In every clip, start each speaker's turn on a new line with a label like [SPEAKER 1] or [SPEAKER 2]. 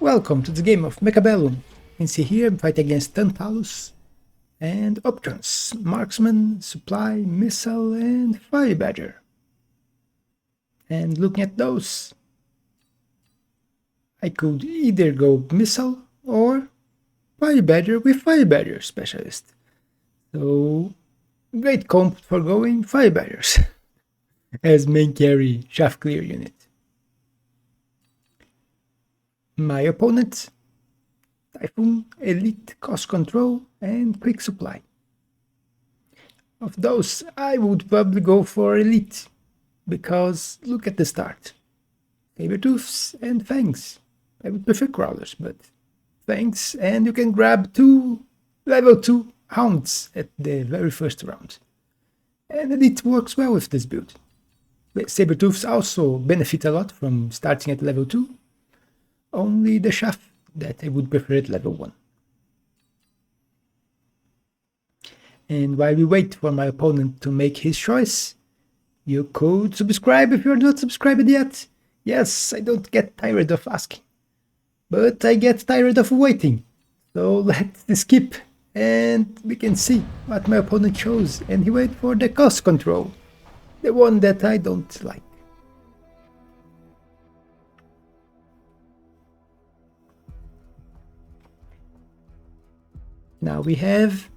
[SPEAKER 1] Welcome to the game of Mechabellum. You can see here I'm fighting against Tantalus and options: Marksman, Supply, Missile and Fire Badger. And looking at those, I could either go Missile or Fire Badger with Fire Badger Specialist. So, great comp for going Fire Badgers as main carry shaft clear unit. My opponent, Typhoon, Elite, Cost Control and Quick Supply. Of those, I would probably go for Elite, because look at the start. Sabertooths and Fangs. I would prefer Crawlers, but Fangs, and you can grab 2 level 2 Hounds at the very first round. And Elite works well with this build. The Sabertooths also benefit a lot from starting at level 2. Only the shaft that I would prefer at level 1. And while we wait for my opponent to make his choice, you could subscribe if you're not subscribed yet. Yes, I don't get tired of asking, but I get tired of waiting. So let's skip and we can see what my opponent chose, and he went for the cost control, the one that I don't like. Now we have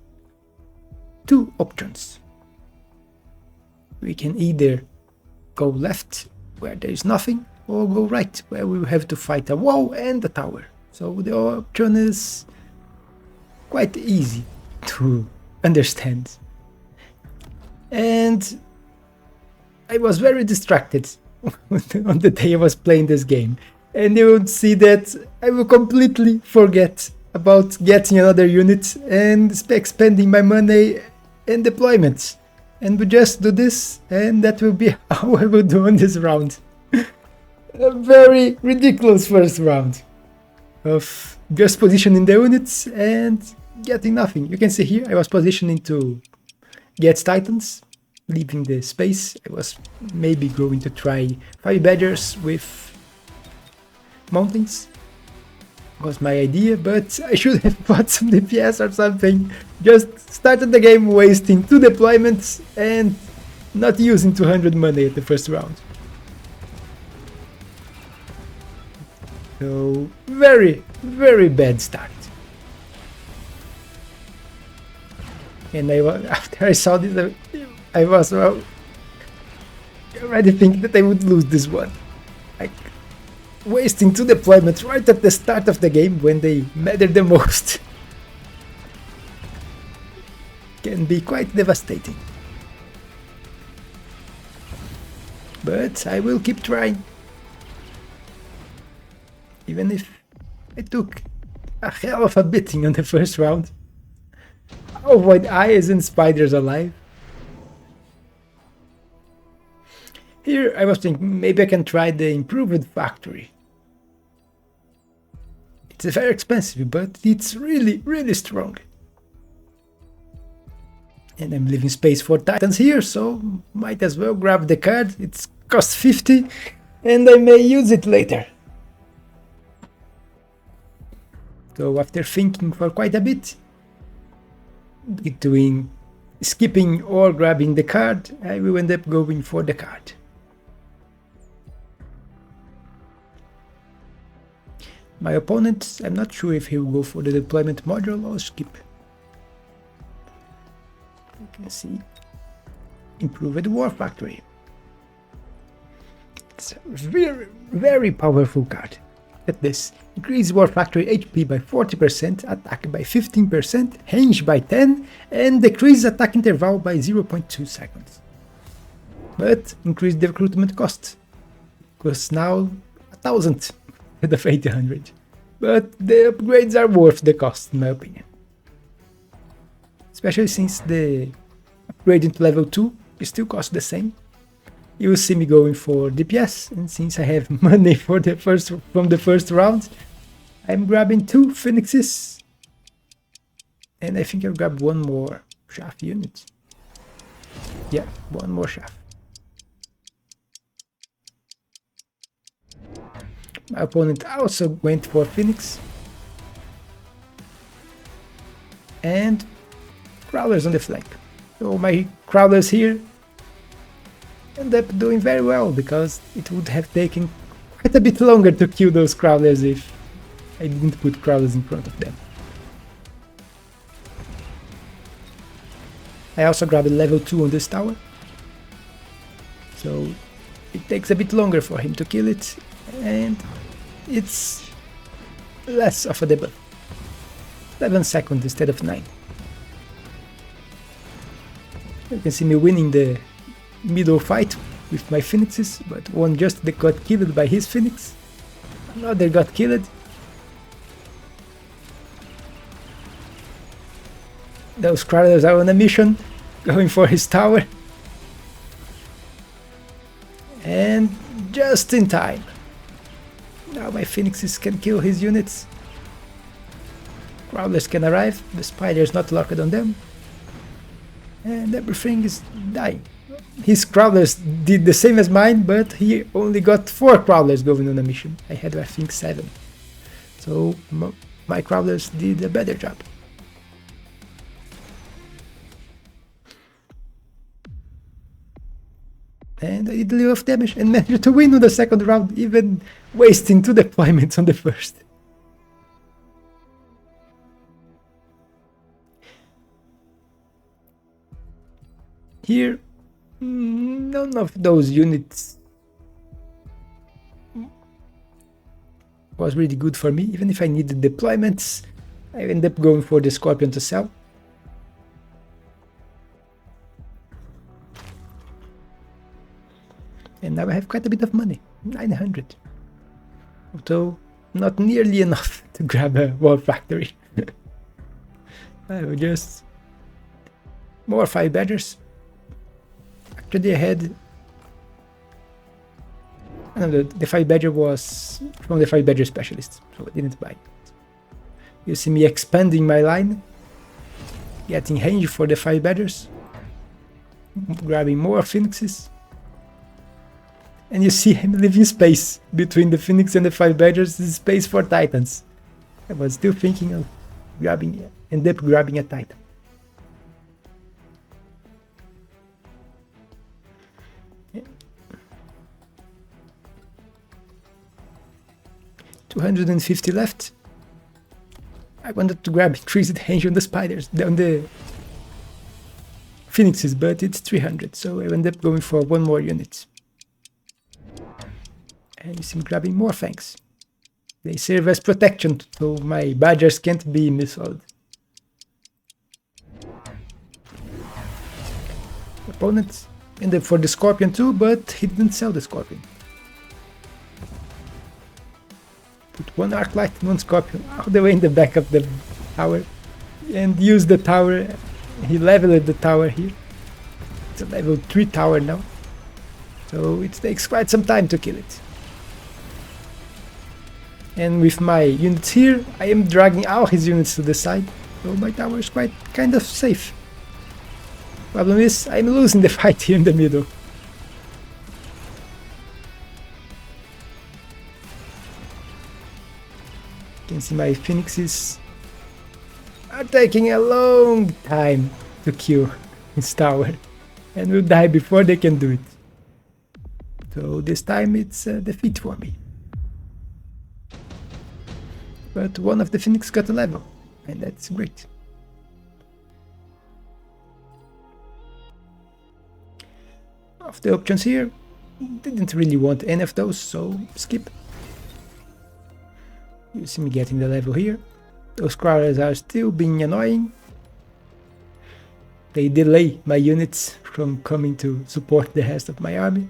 [SPEAKER 1] 2 options. We can either go left, where there is nothing, or go right, where we will have to fight a wall and a tower. So the option is quite easy to understand. And I was very distracted on the day I was playing this game. And you would see that I will completely forget about getting another unit and expending my money and deployments. And we just do this, and that will be how I will do on this round. A very ridiculous first round of just positioning the units and getting nothing. You can see here I was positioning to get Titans, leaving the space. I was maybe going to try 5 Badgers with Mountains. Was my idea, but I should have bought some DPS or something. Just started the game wasting 2 deployments and not using 200 money at the first round. So very, very bad start. And after I saw this, I was already thinking that I would lose this one. Like, wasting 2 deployments right at the start of the game when they matter the most can be quite devastating. But I will keep trying. Even if I took a hell of a beating on the first round. I'll avoid eyes and spiders alive. Here I was thinking maybe I can try the improved factory. It's very expensive, but it's really, really strong. And I'm leaving space for Titans here, so might as well grab the card. It's cost 50 and I may use it later. So after thinking for quite a bit, between skipping or grabbing the card, I will end up going for the card. My opponent, I'm not sure if he will go for the deployment module or skip. You can see improved war factory. It's a very, very powerful card. At this, increase war factory HP by 40%, attack by 15%, range by 10, and decrease attack interval by 0.2 seconds. But increase the recruitment cost, because now 1000 instead of 800. But the upgrades are worth the cost in my opinion. Especially since the upgrade into level 2 still costs the same. You will see me going for DPS, and since I have money for from the first round, I'm grabbing 2 Phoenixes. And I think I'll grab 1 more shaft unit. Yeah, 1 more shaft. My opponent also went for Phoenix. And crawlers on the flank. So my crawlers here end up doing very well, because it would have taken quite a bit longer to kill those crawlers if I didn't put crawlers in front of them. I also grabbed a level 2 on this tower, so it takes a bit longer for him to kill it, and it's less of a debuff. 7 seconds instead of 9. You can see me winning the middle fight with my phoenixes, but one just got killed by his phoenix, another got killed. Those crawlers are on a mission, going for his tower. And just in time. Now my phoenixes can kill his units. Crawlers can arrive, the spider is not locked on them. And everything is dying. His crawlers did the same as mine, but he only got 4 crawlers going on a mission. I had, I think, 7. So my crawlers did a better job. And I did a little of damage and managed to win on the second round, even wasting 2 deployments on the first. Here, none of those units was really good for me. Even if I needed deployments, I ended up going for the Scorpion to sell. And now I have quite a bit of money, 900. Although not nearly enough to grab a wall factory. I will just more 5 badgers. Actually I had, I don't know, the 5 badger was from the 5 badger specialist, so I didn't buy it. You see me expanding my line, getting range for the 5 badgers, grabbing more phoenixes. And you see him leaving space between the Phoenix and the 5 Badgers, this is space for Titans. I was still thinking of grabbing, end up grabbing a Titan. Yeah. 250 left. I wanted to grab increased range on the spiders, on the Phoenixes, but it's 300, so I ended up going for 1 more unit. And you see me grabbing more fangs. They serve as protection, so my badgers can't be missiled. Opponent ended up for the Scorpion too, but he didn't sell the Scorpion. Put 1 Arclight and 1 Scorpion all the way in the back of the tower. And use the tower. He leveled the tower here. It's a level 3 tower now. So it takes quite some time to kill it. And with my units here, I am dragging all his units to the side, so my tower is kind of safe. Problem is, I'm losing the fight here in the middle. You can see my phoenixes are taking a long time to kill his tower, and will die before they can do it. So this time it's a defeat for me. But one of the Phoenix got a level, and that's great. Of the options here, didn't really want any of those, so skip. You see me getting the level here. Those crawlers are still being annoying. They delay my units from coming to support the rest of my army.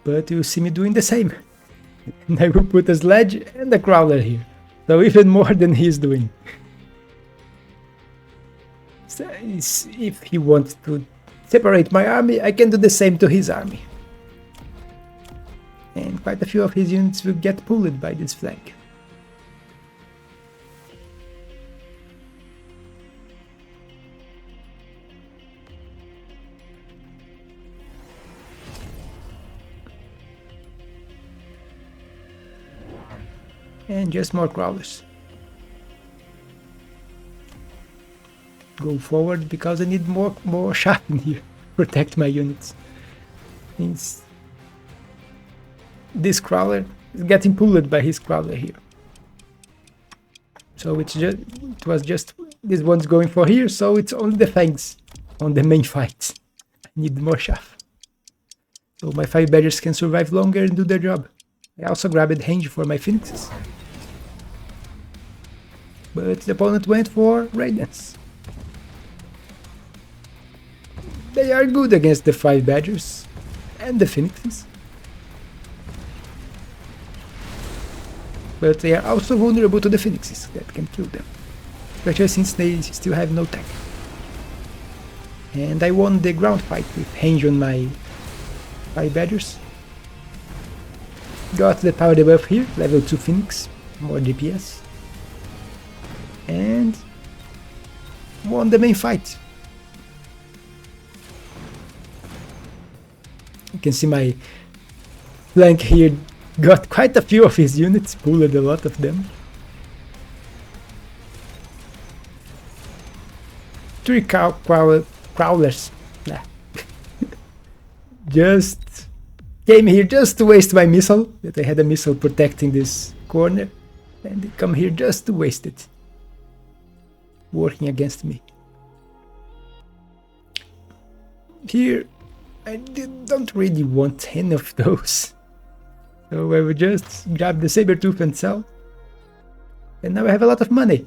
[SPEAKER 1] But you see me doing the same. And I will put a sledge and a crawler here. So even more than he's doing. So if he wants to separate my army, I can do the same to his army. And quite a few of his units will get pulled by this flank. And just more crawlers. Go forward because I need more shot in here. Protect my units. Since this crawler is getting pulled by his crawler here. So it was just this one's going for here, so it's only the fangs on the main fight. I need more chaff. So my 5 badgers can survive longer and do their job. I also grabbed range for my phoenixes. But the opponent went for Raidens. They are good against the 5 badgers and the phoenixes. But they are also vulnerable to the phoenixes that can kill them. Especially since they still have no tech. And I won the ground fight with range on my 5 badgers. Got the power debuff here, level 2 phoenix, more DPS. And won the main fight. You can see my flank here got quite a few of his units, pulled a lot of them. 3 crawlers. Nah. Just came here just to waste my missile, that I had a missile protecting this corner. And they come here just to waste it. Working against me. Here, I don't really want any of those. So I will just grab the saber-tooth and sell. And now I have a lot of money.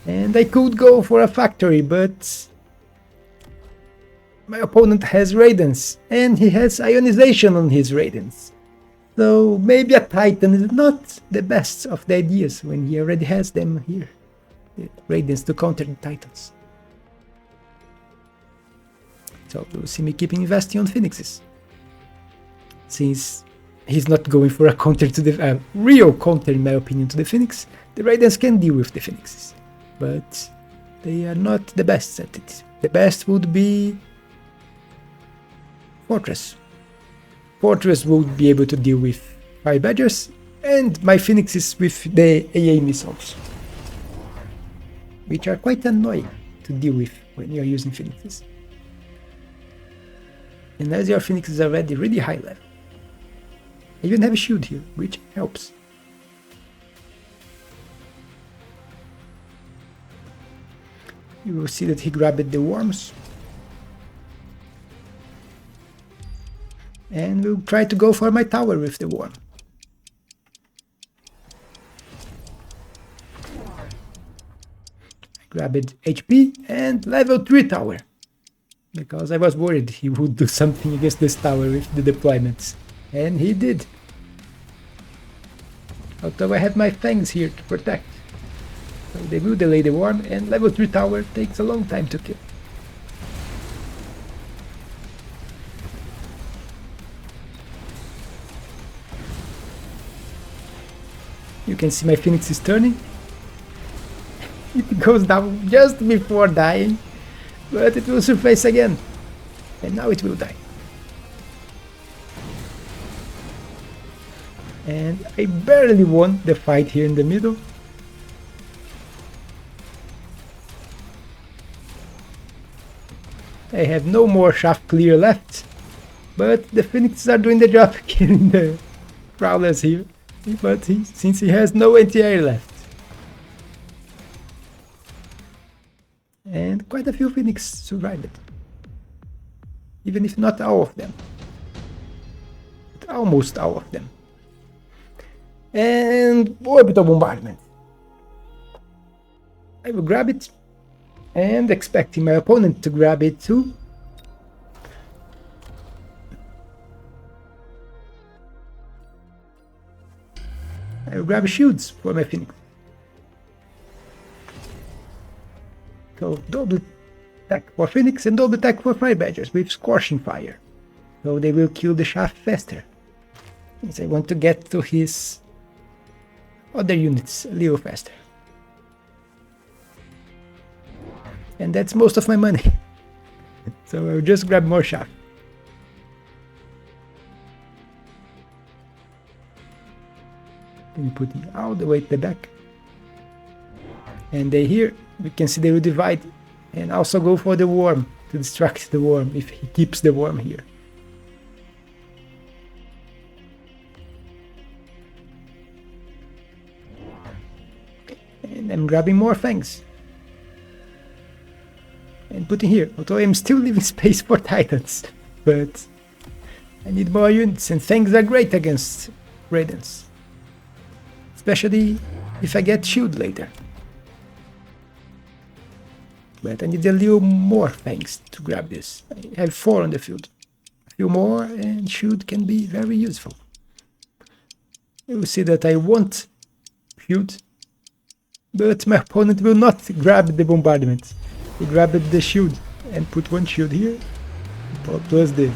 [SPEAKER 1] And I could go for a factory, but my opponent has Raidens. And he has ionization on his Raidens. So maybe a Titan is not the best of the ideas when he already has them here. The Raidens to counter the Titans. So you'll see me keep investing on Phoenixes. Since he's not going for a counter to the real counter in my opinion to the Phoenix, the Raidens can deal with the Phoenixes. But they are not the best at it. The best would be Fortress. Fortress would be able to deal with 5 badgers and my Phoenixes with the AA missiles. Which are quite annoying to deal with when you're using Phoenixes. And as your Phoenix is already really high level, I even have a shield here, which helps. You will see that he grabbed the worms. And we'll try to go for my tower with the worm. I grabbed HP and level 3 tower. Because I was worried he would do something against this tower with the deployments. And he did. Although I have my fangs here to protect. So they will delay the worm, and level 3 tower takes a long time to kill. You can see my Phoenix is turning. It goes down just before dying. But it will surface again. And now it will die. And I barely won the fight here in the middle. I have no more shaft clear left. But the Phoenixes are doing the job killing the crawlers here. But since he has no anti-air left. And quite a few Phoenix survived. Even if not all of them. But almost all of them. And orbital bombardment. I will grab it. And expecting my opponent to grab it too. I will grab shields for my Phoenix. So double attack for Phoenix and double attack for Fire Badgers with Scorching Fire. So they will kill the shaft faster. Since I want to get to his other units a little faster. And that's most of my money. So I'll just grab more shaft. We put it all the way to the back. And they here, we can see they will divide and also go for the worm to distract the worm if he keeps the worm here. And I'm grabbing more fangs. And putting here, although I'm still leaving space for titans. But I need more units, and fangs are great against Raidens. Especially if I get shield later. But I need a little more fangs to grab this. I have 4 on the field. A few more and shield can be very useful. You will see that I want shield, but my opponent will not grab the bombardment. He grabbed the shield and put 1 shield here, plus the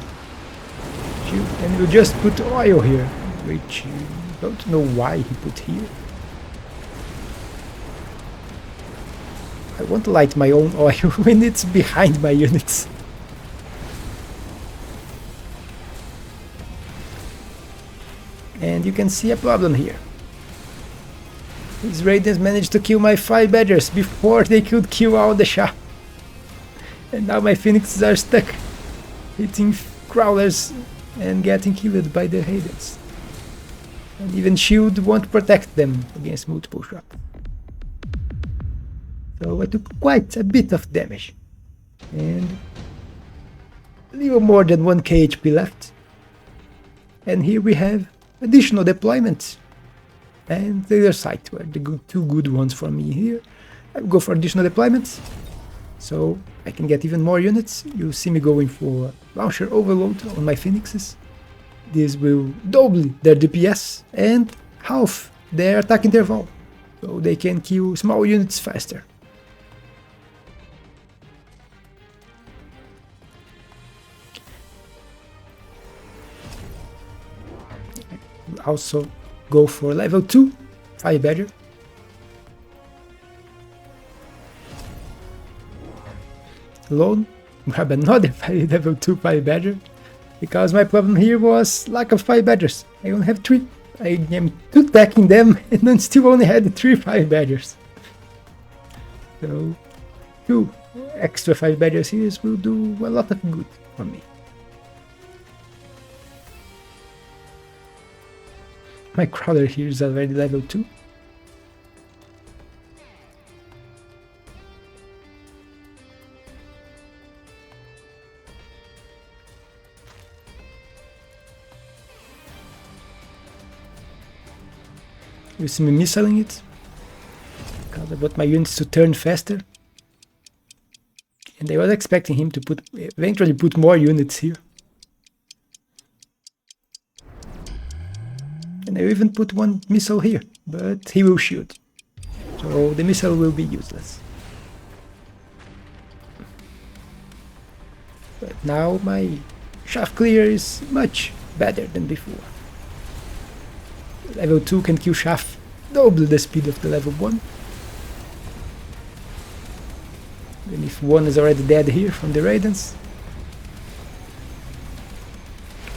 [SPEAKER 1] shield, and will just put oil here, which I don't know why he put here. I won't light my own oil when it's behind my units. And you can see a problem here. These raiders managed to kill my 5 badgers before they could kill all the shah. And now my phoenixes are stuck, hitting crawlers and getting killed by the raiders. And even shield won't protect them against multiple shots. So I took quite a bit of damage, and a little more than 1k HP left. And here we have additional deployments, and the other side were the two good ones for me here. I will go for additional deployments, so I can get even more units. You see me going for launcher overload on my phoenixes. This will double their DPS and half their attack interval, so they can kill small units faster. Also go for level 2 5 badger. Alone, grab another level 2 5 badger, because my problem here was lack of 5 badgers. I only have 3. I am 2 attacking them and then still only had 3 5 badgers. So 2 extra 5 badgers here will do a lot of good for me. My crawler here is already level 2. You see me missiling it, because I want my units to turn faster. And I was expecting him to eventually put more units here. And I even put 1 missile here, but he will shoot, so the missile will be useless. But now my shaft clear is much better than before. Level 2 can kill shaft double the speed of the level 1. Even if 1 is already dead here from the Raidens.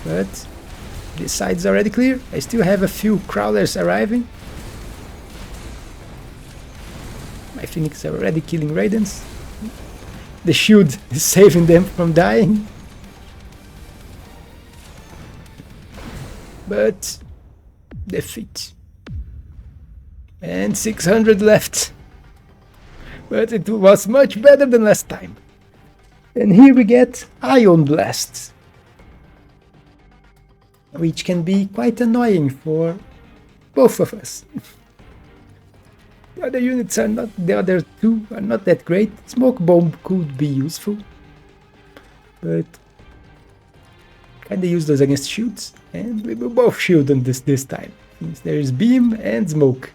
[SPEAKER 1] But this side is already clear. I still have a few crawlers arriving. My phoenix are already killing Raidens. The shield is saving them from dying. But defeat. And 600 left. But it was much better than last time. And here we get Ion Blast, which can be quite annoying for both of us. The other units are not, the other 2 are not that great. Smoke bomb could be useful, but kinda useless against shields, and we will both shield on this time, since there is beam and smoke.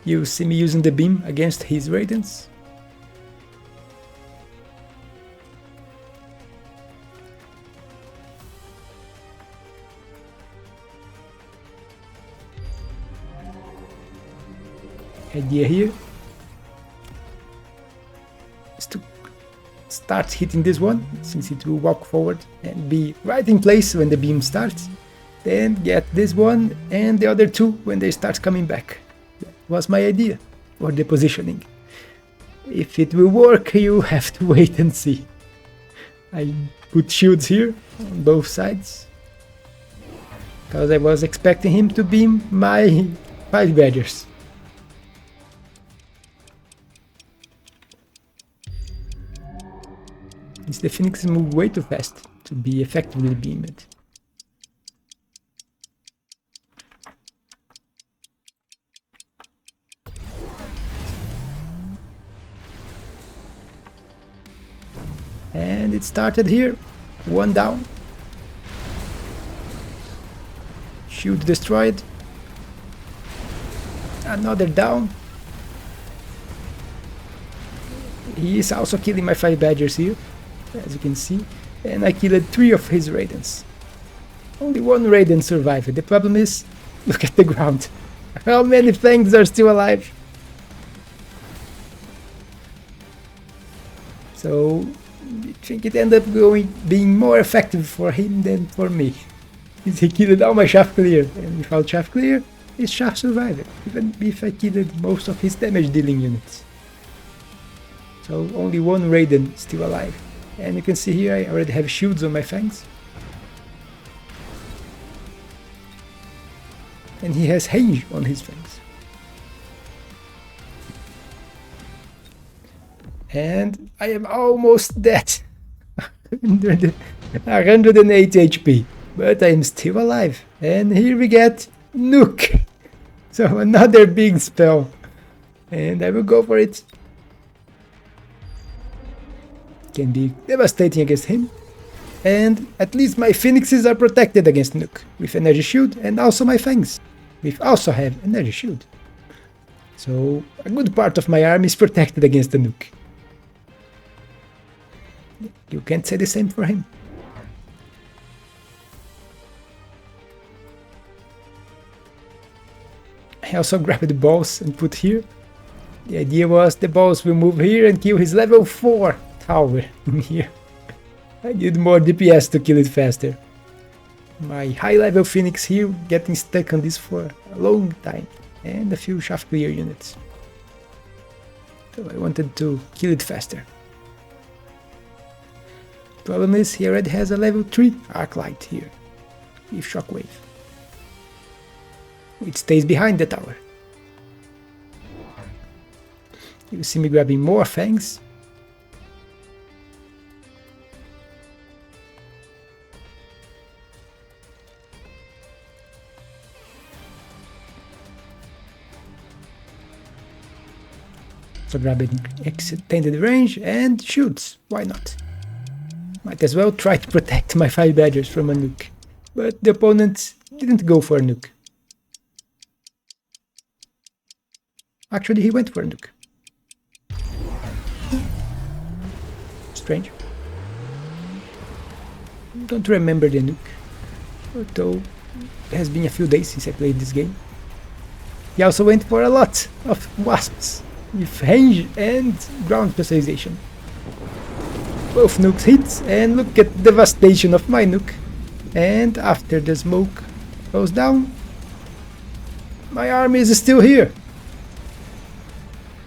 [SPEAKER 1] You see me using the beam against his Raidens. Idea here is start hitting this one, since it will walk forward and be right in place when the beam starts. Then get this one and the other two when they start coming back. That was my idea for the positioning. If it will work, you have to wait and see. I put shields here on both sides, because I was expecting him to beam my 5 badgers. The Phoenix move way too fast to be effectively beamed. And it started here, one down. Shield destroyed. Another down. He is also killing my 5 badgers here, as you can see, and I killed 3 of his Raidens. Only 1 Raiden survived. The problem is, look at the ground. How many Fangs are still alive? So I think it ended up being more effective for him than for me. He killed all my shaft clear, and without shaft clear, his shaft survived, even if I killed most of his damage dealing units. So only 1 Raiden still alive. And you can see here I already have shields on my Fangs. And he has range on his Fangs. And I am almost dead. 108 HP. But I am still alive. And here we get Nuke. So another big spell. And I will go for it. Can be devastating against him, and at least my Phoenixes are protected against Nuke with energy shield, and also my Fangs which also have energy shield. So a good part of my army is protected against the Nuke. You can't say the same for him. I also grabbed the balls and put here. The idea was the balls will move here and kill his level 4 tower in here. I need more DPS to kill it faster. My high level Phoenix here getting stuck on this for a long time, and a few shaft clear units. So I wanted to kill it faster. Problem is he already has a level 3 arc light here with shockwave. It stays behind the tower. You see me grabbing more Fangs. So grabbing extended range and shoots, why not? Might as well try to protect my 5 badgers from a nuke. But the opponent didn't go for a nuke. Actually, he went for a nuke. Strange. Don't remember the nuke, although it has been a few days since I played this game. He also went for a lot of wasps with range and ground specialization. Both nukes hit, and look at the devastation of my nuke. And after the smoke goes down, my army is still here.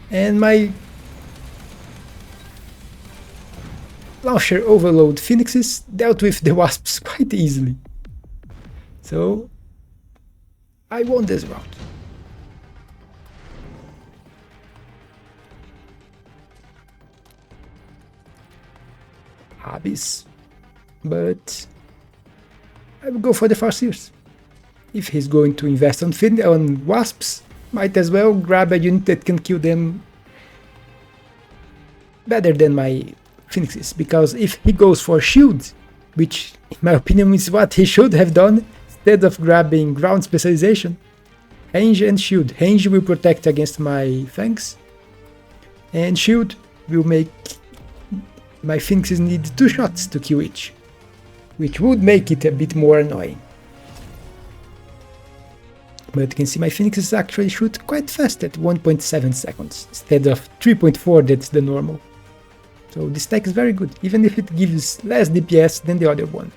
[SPEAKER 1] And my launcher overload Phoenixes dealt with the wasps quite easily. So I won this round. Hobbies, but I will go for the Farseers. If he's going to invest on wasps, might as well grab a unit that can kill them better than my Phoenixes, because if he goes for shield, which in my opinion is what he should have done, instead of grabbing ground specialization, range and shield. Range will protect against my Fangs, and shield will make my Phoenixes need 2 shots to kill each, which would make it a bit more annoying. But you can see my Phoenixes actually shoot quite fast at 1.7 seconds, instead of 3.4 that's the normal. So this tech is very good, even if it gives less DPS than the other one.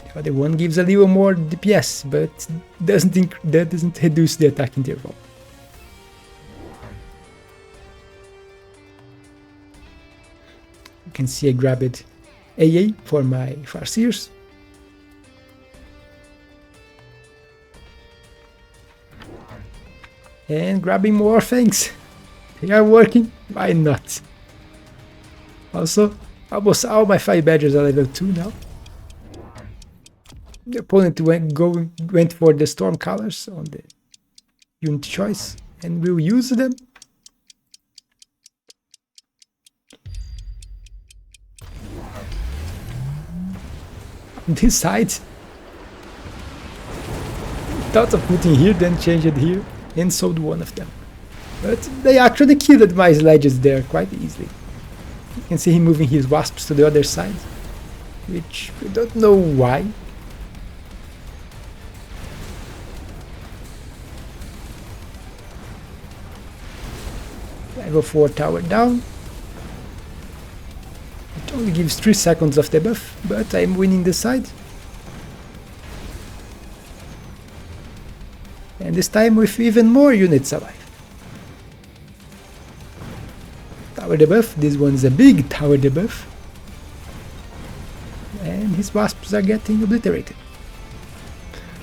[SPEAKER 1] The other one gives a little more DPS, but that doesn't reduce the attack interval. You can see I grabbed AA for my Farseers. And grabbing more things. They are working, why not? Also, almost all my 5 badgers are level 2 now. The opponent went for the storm colors on the unit choice, and will use them. On this side, thought of putting here, then changed it here, and sold one of them. But they actually killed my sledges there quite easily. You can see him moving his wasps to the other side, which I don't know why. Level 4 tower down. It only gives 3 seconds of debuff, but I'm winning the side. And this time with even more units alive. Tower debuff, this one's a big tower debuff. And his wasps are getting obliterated.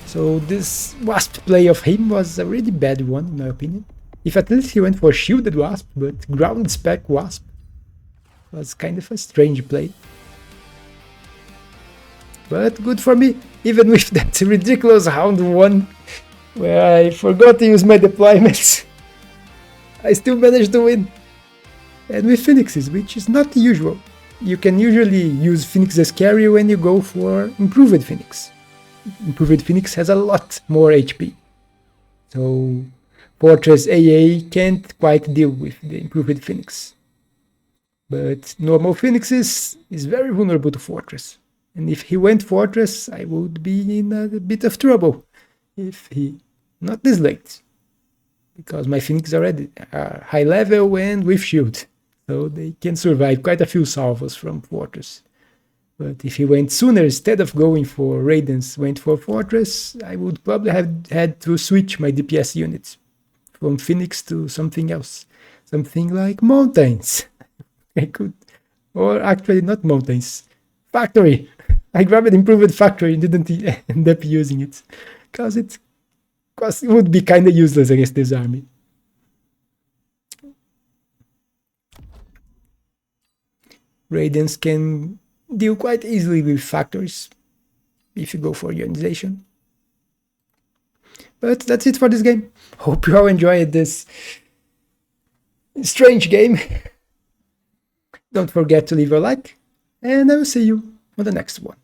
[SPEAKER 1] So this wasp play of him was a really bad one in my opinion. If at least he went for shielded wasp, but ground spec wasp was kind of a strange play. But good for me, even with that ridiculous round 1 where I forgot to use my deployments. I still managed to win. And with Phoenixes, which is not usual. You can usually use Phoenix as carry when you go for Improved Phoenix. Improved Phoenix has a lot more HP. So Fortress AA can't quite deal with the Improved Phoenix. But normal Phoenixes is very vulnerable to Fortress. And if he went Fortress, I would be in a bit of trouble. If he... not this late. Because my Phoenix already are high level and with shield. So they can survive quite a few salvos from Fortress. But if he went sooner, instead of going for Raidens, went for Fortress, I would probably have had to switch my DPS units from Phoenix to something else. Something like Mountains. I could. Or actually not Mountains. Factory. I grabbed Improved Factory and didn't end up using it. Because it would be kind of useless against this army. Raidens can deal quite easily with factories if you go for ionization. But that's it for this game. Hope you all enjoyed this strange game. Don't forget to leave a like, and I will see you on the next one.